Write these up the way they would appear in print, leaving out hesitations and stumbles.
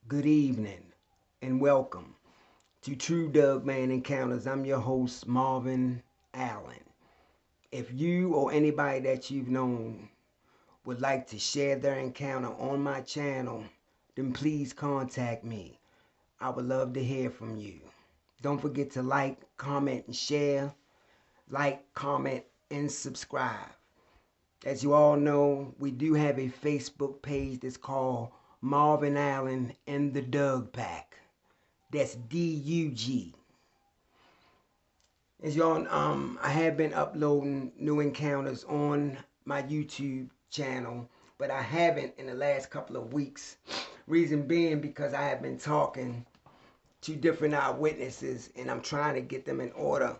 good evening, and welcome to True Doug Man Encounters. I'm your host, Marvin Allen. If you or anybody that you've known would like to share their encounter on my channel, then please contact me. I would love to hear from you. Don't forget to like, comment, and share. Like, comment, and subscribe. As you all know, we do have a Facebook page that's called Marvin Allen and the Doug Pack. That's DUG. As y'all, I have been uploading new encounters on my YouTube channel, but I haven't in the last couple of weeks. Reason being because I have been talking to different eyewitnesses, and I'm trying to get them in order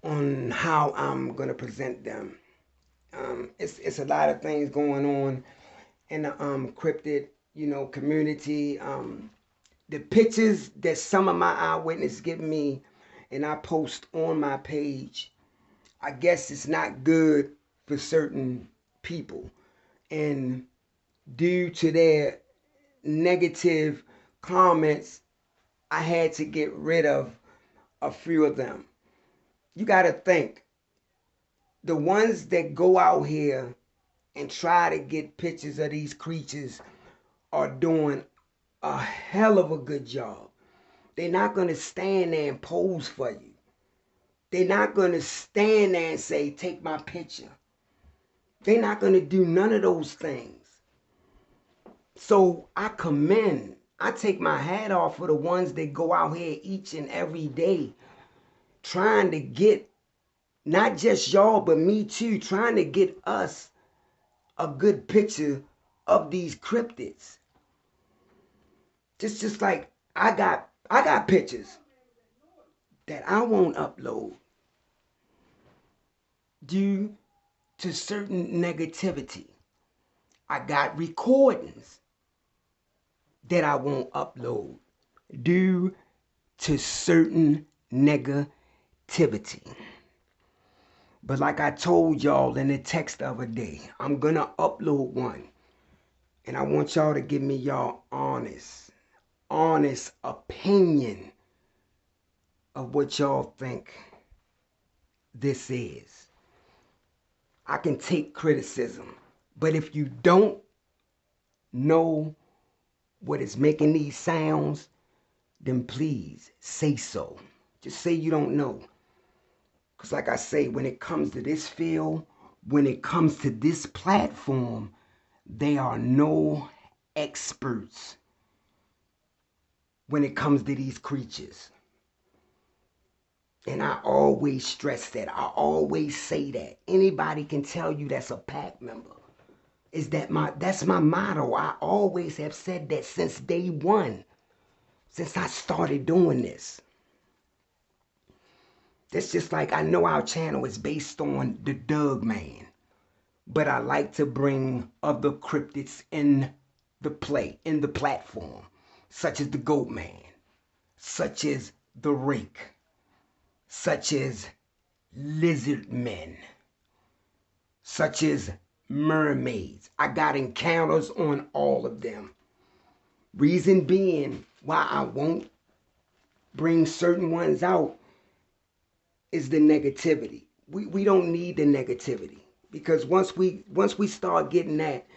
on how I'm gonna present them. It's a lot of things going on in the cryptid, community. The pictures that some of my eyewitnesses give me and I post on my page, I guess it's not good for certain people. And due to their negative comments, I had to get rid of a few of them. You got to think, the ones that go out here and try to get pictures of these creatures are doing a hell of a good job. They're not going to stand there and pose for you. They're not going to stand there and say, take my picture. They're not going to do none of those things. So I take my hat off for the ones that go out here each and every day trying to get, not just y'all, but me too, trying to get us a good picture of these cryptids. Just like I got pictures that I won't upload due to certain negativity. I got recordings that I won't upload due to certain negativity. But like I told y'all in the text the other day, I'm gonna upload one. And I want y'all to give me y'all honest opinion of what y'all think this is. I can take criticism, but if you don't know what is making these sounds, then please say so. Just say you don't know. Because like I say, when it comes to this field, when it comes to this platform, they are no experts when it comes to these creatures. And I always stress that. I always say that. Anybody can tell you that's a pack member. That's my motto. I always have said that since day one. Since I started doing this. That's just like, I know our channel is based on the Doug Man. But I like to bring other cryptids in the platform. Such as the Goat Man. Such as the Rake. Such as lizard men, such as mermaids. I got encounters on all of them. Reason being why I won't bring certain ones out is the negativity. We don't need the negativity, because once we start getting that,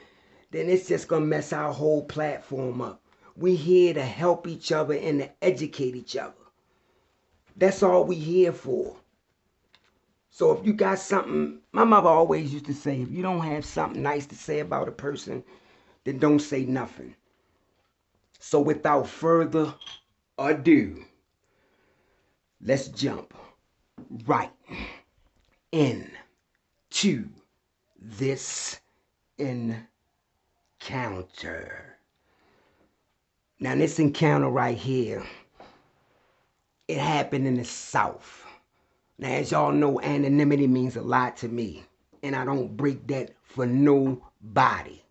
then it's just gonna mess our whole platform up. We here to help each other and to educate each other. That's all we here for. So if you got something, my mother always used to say, if you don't have something nice to say about a person, then don't say nothing. So without further ado, let's jump right into this encounter. Now this encounter right here, it happened in the South. Now, as y'all know, anonymity means a lot to me, and I don't break that for nobody.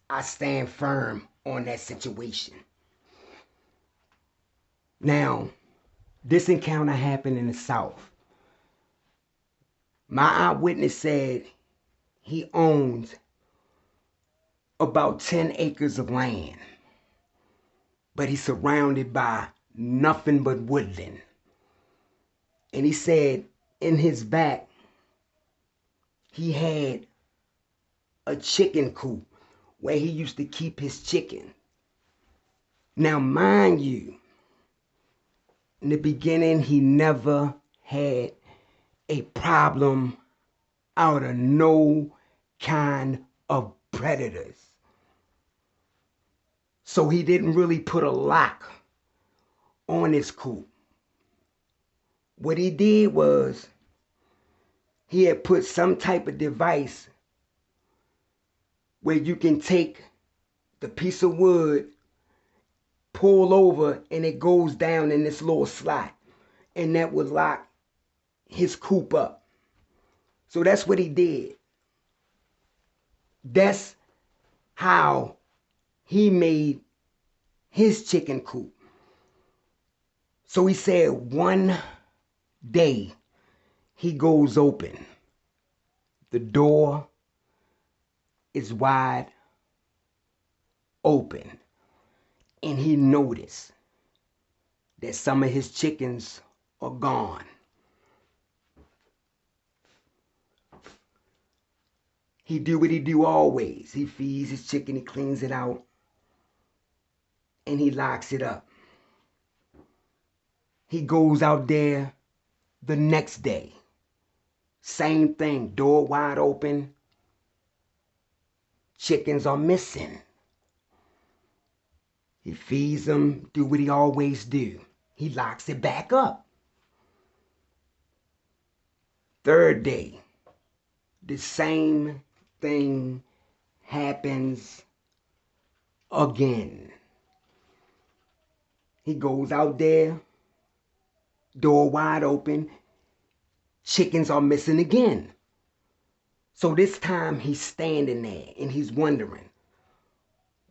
I stand firm on that situation. Now, this encounter happened in the South. My eyewitness said he owns about 10 acres of land. but he's surrounded by nothing but woodland. And he said in his back, he had a chicken coop where he used to keep his chicken. Now, mind you, in the beginning, he never had a problem out of no kind of predators. So he didn't really put a lock on his coop. What he did was he had put some type of device where you can take the piece of wood, pull over, and it goes down in this little slot. And that would lock his coop up. So that's what he did. That's how he made his chicken coop. So he said one day he goes open. The door is wide open. And he noticed that some of his chickens are gone. He do what he do always. He feeds his chicken, he cleans it out, and he locks it up. He goes out there the next day. Same thing, door wide open. Chickens are missing. He feeds them, do what he always do. He locks it back up. Third day, the same thing happens again. He goes out there, door wide open, chickens are missing again. So this time he's standing there and he's wondering,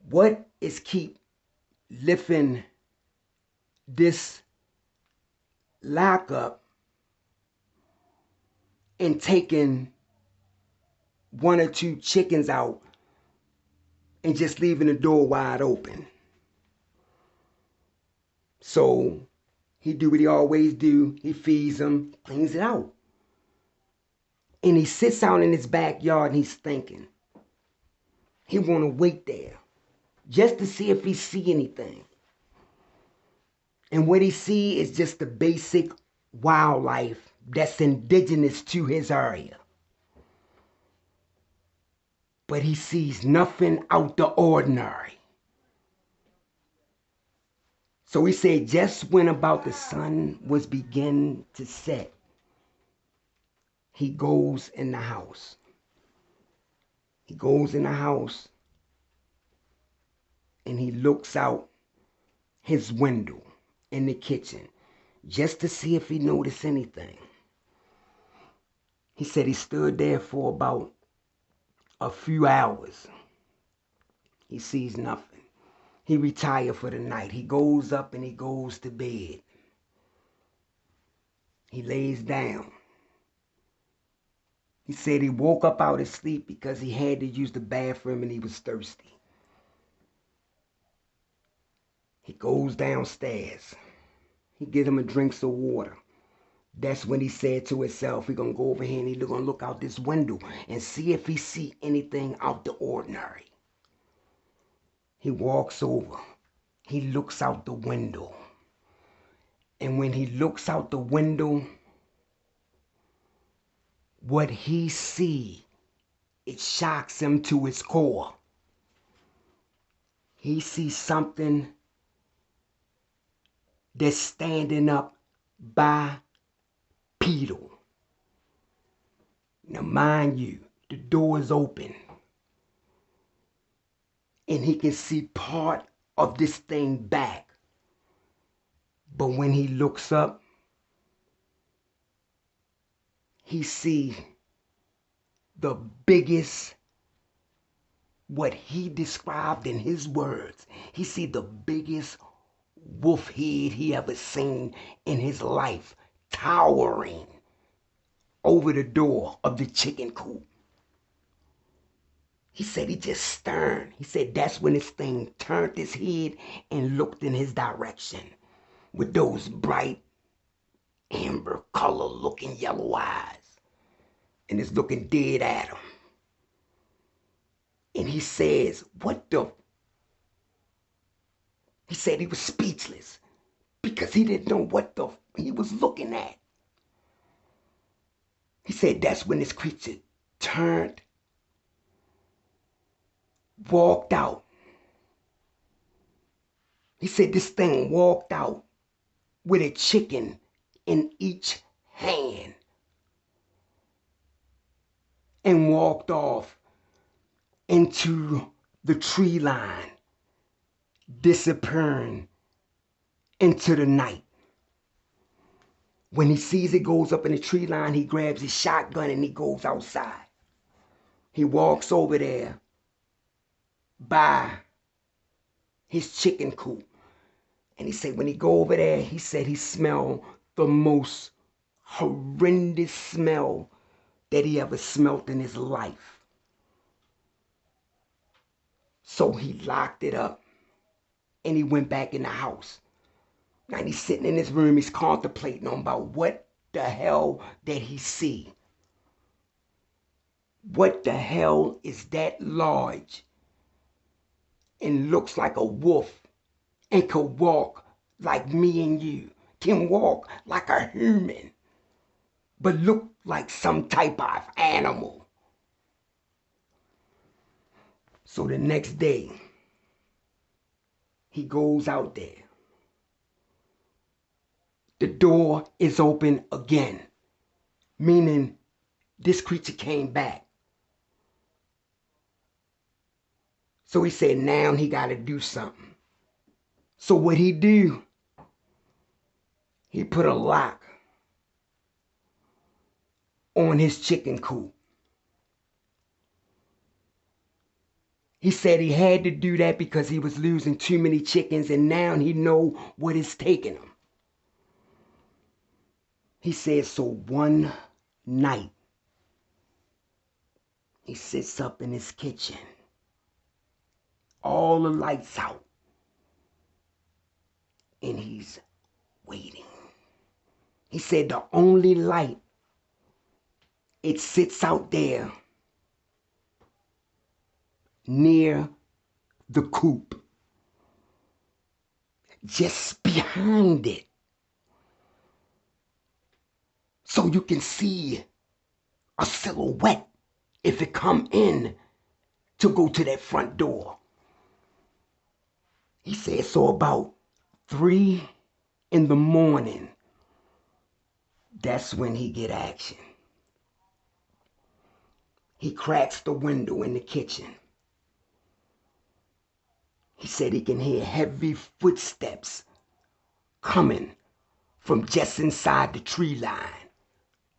what is keep lifting this lock up and taking one or two chickens out and just leaving the door wide open? So he do what he always do. He feeds them, cleans it out. And he sits out in his backyard and he's thinking. He want to wait there just to see if he see anything. And what he see is just the basic wildlife that's indigenous to his area. But he sees nothing out the ordinary. So he said just when about the sun was beginning to set, he goes in the house. He goes in the house and he looks out his window in the kitchen just to see if he noticed anything. He said he stood there for about a few hours. He sees nothing. He retired for the night. He goes up and he goes to bed. He lays down. He said he woke up out of sleep because he had to use the bathroom and he was thirsty. He goes downstairs. He gives him a drink of water. That's when he said to himself, we're going to go over here and he's going to look out this window and see if he see anything out the ordinary. He walks over. He looks out the window. And when he looks out the window, what he see, it shocks him to his core. He sees something that's standing up bipedal. Now mind you, the door is open. And he can see part of this thing back. But when he looks up, he sees the biggest, what he described in his words, he see the biggest wolf head he ever seen in his life, towering over the door of the chicken coop. He said he just stared. He said that's when this thing turned his head and looked in his direction with those bright amber color looking yellow eyes. And it's looking dead at him. And he says, what the? He said he was speechless because he didn't know what the he was looking at. He said that's when this creature turned, walked out. He said this thing walked out with a chicken in each hand and walked off into the tree line, disappearing into the night. When he sees it goes up in the tree line, he grabs his shotgun and he goes outside. He walks over there by his chicken coop. And he said when he go over there, he said he smelled the most horrendous smell that he ever smelled in his life. So he locked it up and he went back in the house. Now he's sitting in his room, he's contemplating on about what the hell did he see? What the hell is that large and looks like a wolf and can walk like me and you, can walk like a human, but look like some type of animal? So the next day, he goes out there. The door is open again, meaning this creature came back. So he said now he got to do something. So what he do? He put a lock on his chicken coop. He said he had to do that because he was losing too many chickens and now he know what is taking him. He said so one night, he sits up in his kitchen, all the lights out, and he's waiting. He said the only light, it sits out there near the coop, just behind it. So you can see a silhouette if it come in to go to that front door. He said so about 3 in the morning, that's when he get action. He cracks the window in the kitchen. He said he can hear heavy footsteps coming from just inside the tree line.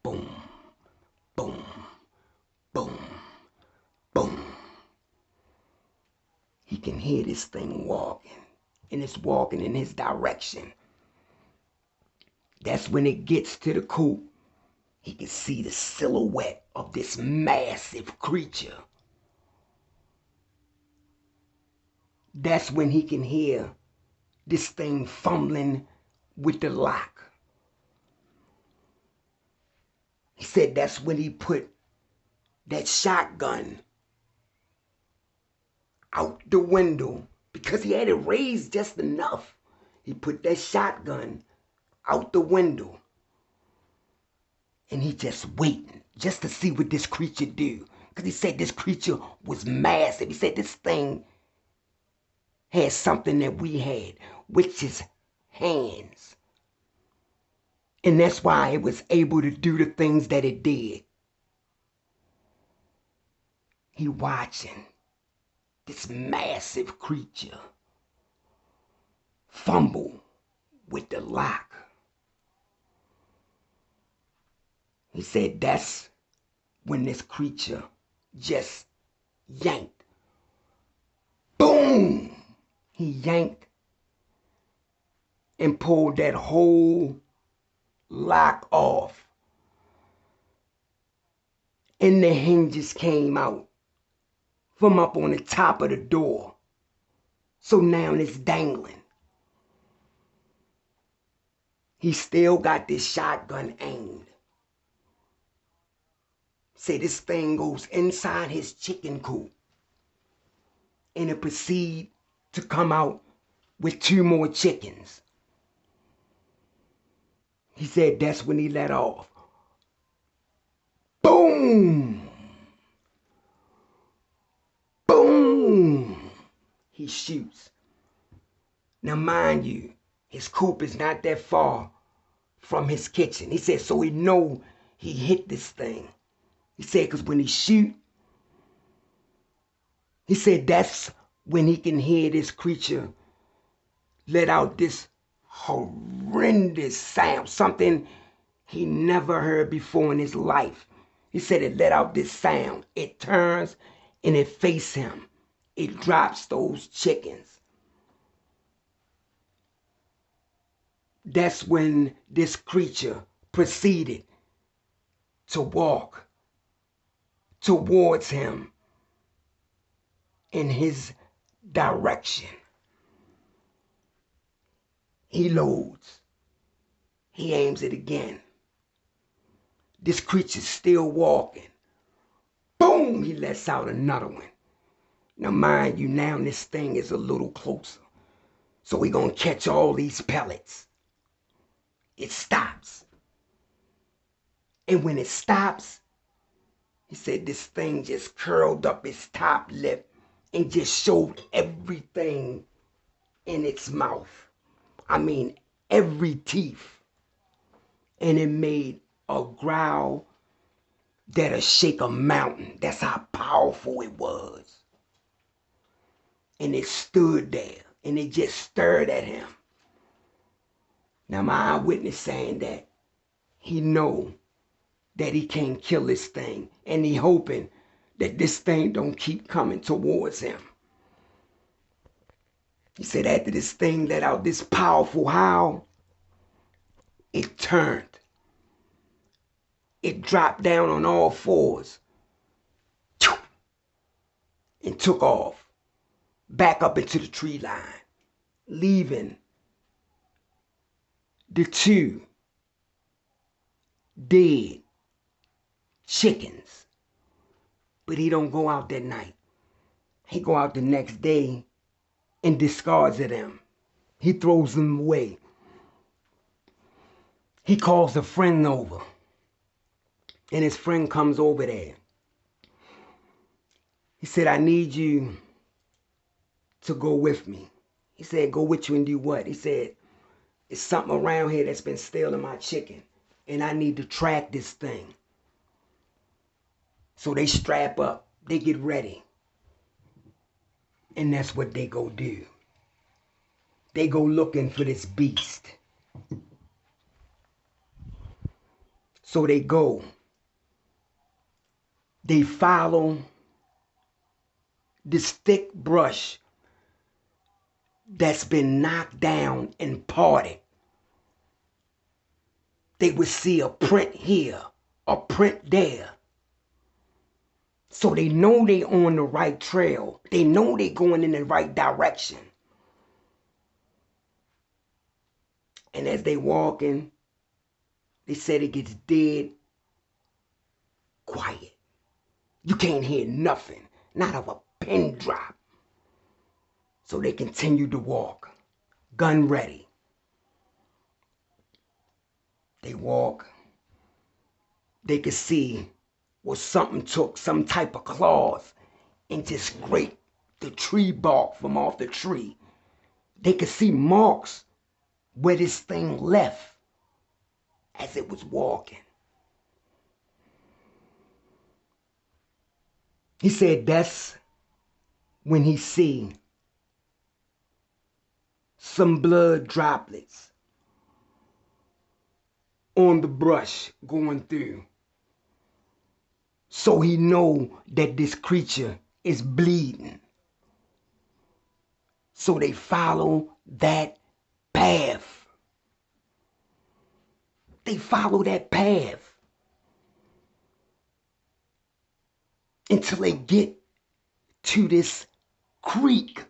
Boom, boom, boom, boom. He can hear this thing walking, and it's walking in his direction. That's when it gets to the coop. He can see the silhouette of this massive creature. That's when he can hear this thing fumbling with the lock. He said that's when he put that shotgun out the window because he had it raised just enough. He put that shotgun out the window and he just waiting just to see what this creature do. Because he said this creature was massive. He said this thing had something that we had, which is hands. And that's why it was able to do the things that it did. He watching this massive creature fumble with the lock. He said that's when this creature just yanked. Boom! He yanked and pulled that whole lock off. And the hinges came out from up on the top of the door. So now it's dangling. He still got this shotgun aimed. Say this thing goes inside his chicken coop. And it proceeds to come out with 2 more chickens. He said that's when he let off. Boom! Boom! He shoots. Now mind you, his coop is not that far from his kitchen. He said so he know he hit this thing. He said because when he shoot, he said that's when he can hear this creature let out this horrendous sound, something he never heard before in his life. He said it let out this sound. It turns and it faces him. It drops those chickens. That's when this creature proceeded to walk towards him in his direction. He loads. He aims it again. This creature's still walking. Boom! He lets out another one. Now mind you, now this thing is a little closer. So we're going to catch all these pellets. It stops. And when it stops, he said this thing just curled up its top lip and just showed everything in its mouth. I mean, every teeth. And it made a growl that'll shake a mountain. That's how powerful it was. And it stood there and it just stared at him. Now my eyewitness saying that he know that he can't kill this thing, and he hoping that this thing don't keep coming towards him. He said after this thing let out this powerful howl, it turned. It dropped down on all fours and took off back up into the tree line, leaving the 2 dead chickens. But he don't go out that night. He go out the next day and discards of them. He throws them away. He calls a friend over. And his friend comes over there. He said, I need you to go with me. He said, go with you and do what? He said, it's something around here that's been stealing my chicken. And I need to track this thing. So they strap up. They get ready. And that's what they go do. They go looking for this beast. So they go. They follow this thick brush that's been knocked down and parted. They would see a print here, a print there. So they know they on the right trail. They know they going in the right direction. And as they walking, they said it gets dead quiet. You can't hear nothing, not of a pin drop. So they continue to walk, gun ready. They walk. They could see where something took some type of claws and just scraped the tree bark from off the tree. They could see marks where this thing left as it was walking. He said that's when he seen some blood droplets on the brush going through. So he know that this creature is bleeding. So they follow that path. They follow that path until they get to this creek.